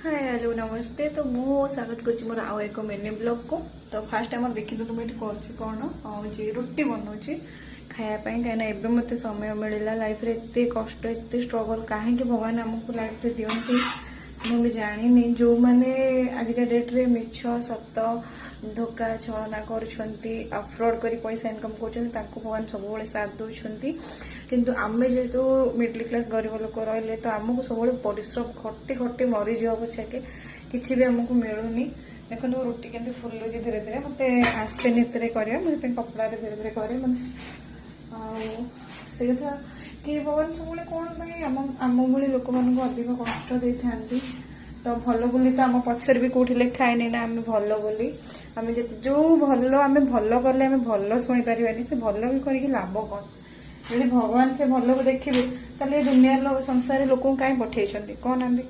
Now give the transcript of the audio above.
Hi hello नमस्ते। तो मु स्वागत कर मोर आउ एक मिनी ब्लॉग को। तो फास्ट टाइम देखी तो मुझे कर कौन हूँ रुटी बनाऊँगी खायापाई कहीं एवं मत समय मिलला लाइफ रे एत कष्ट एत स्ट्रगल कहीं भगवान आमको लाइफ रे दिखती मुझे जानी जो मैंने आजिका डेट रे मिछ सत धोखा छलना करफ्रॉड कर पैसा इनकम कर भगवान सब साथ दौरान किंतु आमे जेहेतु मिडिल क्लास गरीब लोक रही तो आमको सब परिश्रम खटी खटी मरीज पछे किसी भी आमको मिलूनी। देखो रुटी के फुलुच धीरे धीरे मत आसेनि कर कपड़ा धीरे धीरे करे से कथा कि भगवान सब कौन आम भली लोक मान अधिक कष्ट दे था तो भल बोली तो आम पचर भी कौटी लिखा है ना आम भल बोली आम जो भल आम भल कले आम भल शुणी पारानी से भल भी कर लाभ कौन यदि भगवान से भल को देखिए ताले दुनिया संसार लोक कहीं पठे कौन आंदी